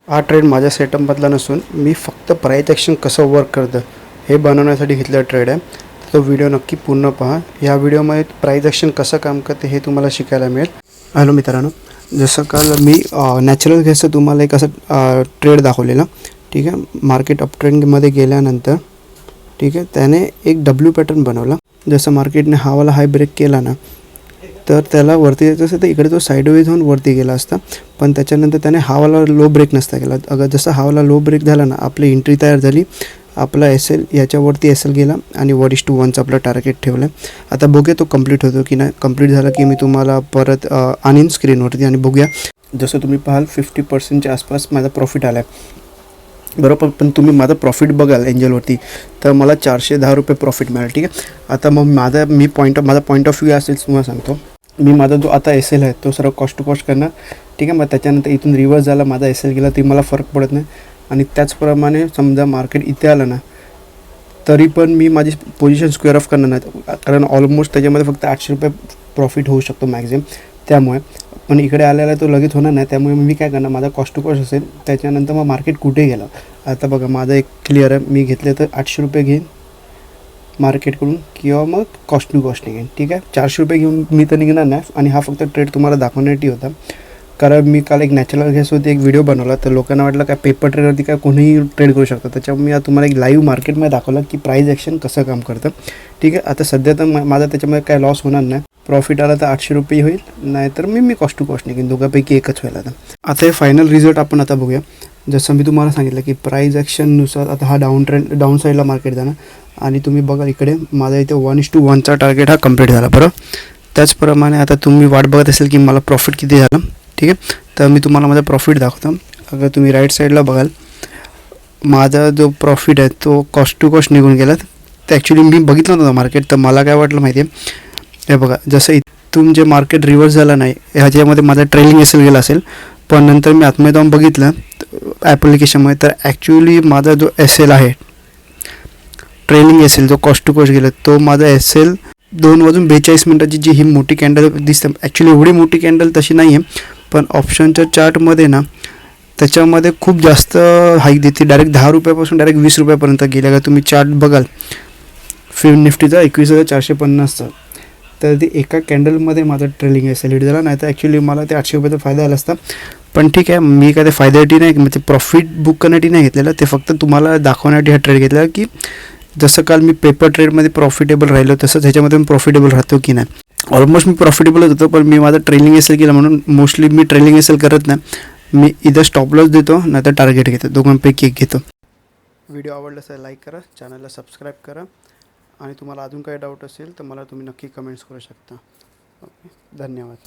हा ट्रेड माझ्या सेटअपमधला नसून मी फक्त प्राइस ॲक्शन कसं वर्क करतं हे बनवण्यासाठी घेतलेला ट्रेड आहे. तो व्हिडिओ नक्की पूर्ण पहा. या व्हिडिओमध्ये प्राइस ॲक्शन कसं काम करते हे तुम्हाला शिकायला मिळेल. हॅलो मित्रांनो, जसं काल मी नॅचरल गॅसचं तुम्हाला एक असं ट्रेड दाखवलेला. ठीक आहे, मार्केट अप ट्रेंडमध्ये गेल्यानंतर ठीक आहे त्याने एक डब्ल्यू पॅटर्न बनवला. जसं मार्केटने हावाला हाय ब्रेक केला ना, तर त्याला वरती जायचं असेल तर इकडे तो साईडवेज होऊन वरती गेला असता. पण त्याच्यानंतर त्याने हावाला लो ब्रेक नसता केला. अगर जसं हावाला लो ब्रेक झाला ना, आपली एंट्री तयार झाली. आपला एस एल याच्यावरती एस एल गेला आणि 1:1चं आपलं टार्गेट ठेवलं आहे. आता बघूया तो कंप्लीट होतो की नाही. कंप्लीट झाला की मी तुम्हाला परत आणीन स्क्रीनवरती आणि बघूया. जसं तुम्ही पाहाल 50%च्या आसपास माझा प्रॉफिट आला आहे बरोबर. पण तुम्ही माझा प्रॉफिट बघाल एंजलवरती तर मला 410 रुपये प्रॉफिट मिळालं. ठीक आहे, आता मग माझा पॉईंट ऑफ व्ह्यू असेल तुम्हाला सांगतो. मी माझा जो आता एस एल आहे तो सर्व कॉस्ट टू कॉस्ट करणार. ठीक आहे, मग त्याच्यानंतर इथून रिव्हर्स झाला माझा एस एल गेला तरी मला फरक पडत नाही. आणि त्याचप्रमाणे समजा मार्केट इथे आलं ना तरी पण मी माझी पोझिशन स्क्वेअर ऑफ करणार नाही, कारण ऑलमोस्ट त्याच्यामध्ये फक्त 800 रुपये प्रॉफिट होऊ शकतो मॅक्झिमम. त्यामुळे पण इकडे आलेला तो लगेच होणार नाही. त्यामुळे मी काय करणार, माझा कॉस्ट टू कॉस्ट असेल. त्याच्यानंतर मग मार्केट कुठे गेलं आता बघा, माझं एक क्लिअर आहे. मी घेतले तर 800 रुपये घेईन मार्केटकडून किंवा मग कॉस्ट टू कॉस्ट निघेन. ठीक आहे, 400 रुपये घेऊन मी तर निघणार नाही. आणि हा फक्त ट्रेड तुम्हाला दाखवण्यासाठी होता, कारण मी काल एक नॅचरल गॅसवरती एक व्हिडिओ बनवला तर लोकांना वाटलं काय पेपर ट्रेडवरती काय कोणीही ट्रेड करू शकतं. त्याच्यामुळे मी तुम्हाला एक लाईव्ह मार्केटमध्ये दाखवलं की प्राइस ॲक्शन कसं काम करतं. ठीक आहे, आता सध्या तर माझा त्याच्यामध्ये काय लॉस होणार नाही. प्रॉफिट आला तर 800 रुपये होईल, नाहीतर मी कॉस्ट टू कॉस्ट निघेन. दोघांपैकी एकच होईल. आता हे फायनल रिझल्ट आपण आता बघूया. जसं मी तुम्हाला सांगितलं की प्राइस ॲक्शननुसार आता हा डाऊन साईडला मार्केट जाणार. आणि तुम्ही बघा इकडे माझा इथे 1:1चा टार्गेट हा कंप्लीट झाला बरोबर. त्याचप्रमाणे आता तुम्ही वाट बघत असेल की मला प्रॉफिट किती झालं. ठीक आहे, तर मी तुम्हाला माझा प्रॉफिट दाखवतो. अगर तुम्ही राईट साईडला बघाल माझा जो प्रॉफिट आहे तो कॉस्ट टू कॉस्ट निघून गेला. तर ॲक्च्युली मी बघितलं नव्हतं मार्केट, तर मला काय वाटलं माहिती आहे, हे बघा जसं इथून जे मार्केट रिव्हर्स झालं नाही ह्याच्यामध्ये माझा ट्रेलिंग एस एल गेला असेल. पण नंतर मी आतमध्ये जाऊन बघितलं ॲप्लिकेशनमध्ये तर ॲक्च्युली माझा जो एस एल आहे ट्रेलिंग एस एल जो कॉस्ट टू कॉस्ट गेला तो माझा एस एल 2:42 मिनिटाची जी ही मोठी कॅन्डल दिसते. ॲक्च्युली एवढी मोठी कॅन्डल तशी नाही आहे, पण ऑप्शनच्या चार्टमध्ये ना त्याच्यामध्ये खूप जास्त हाईक देते. डायरेक्ट 10 रुपयापासून डायरेक्ट 20 रुपयापर्यंत गेल्या. का तुम्ही चार्ट बघाल निफ्टीचा 21,450चा तर ते एका कॅन्डलमध्ये माझा ट्रेलिंग एस एल हिट झाला. नाही तर ॲक्च्युली मला ते 800 रुपयाचा फायदा आला असता. पण ठीक आहे, मी काय ते फायद्यासाठी नाही म्हणजे प्रॉफिट बुक करण्यासाठी नाही घेतलेलं, ते फक्त तुम्हाला दाखवण्यासाठी हा ट्रेड घेतला की जसं काल मी पेपर ट्रेडमध्ये प्रॉफिटेबल राहिलो तसंच ह्याच्यामध्ये मी प्रॉफिटेबल राहतो की नाही. ऑलमोस्ट मी प्रॉफिटेबलच होतो, पण मी माझा ट्रेलिंग एस एल केला म्हणून मोस्टली मी ट्रेलिंग एस एल करत नाही. मी इथं स्टॉप लॉस देतो नाही तर टार्गेट घेतो, दोघांपैकी एक घेतो. व्हिडिओ आवडला असेल लाईक करा, चॅनलला सबस्क्राईब करा. आणि तुम्हाला अजून काही डाऊट असेल तर मला तुम्ही नक्की कमेंट्स करू शकता. ओके, धन्यवाद.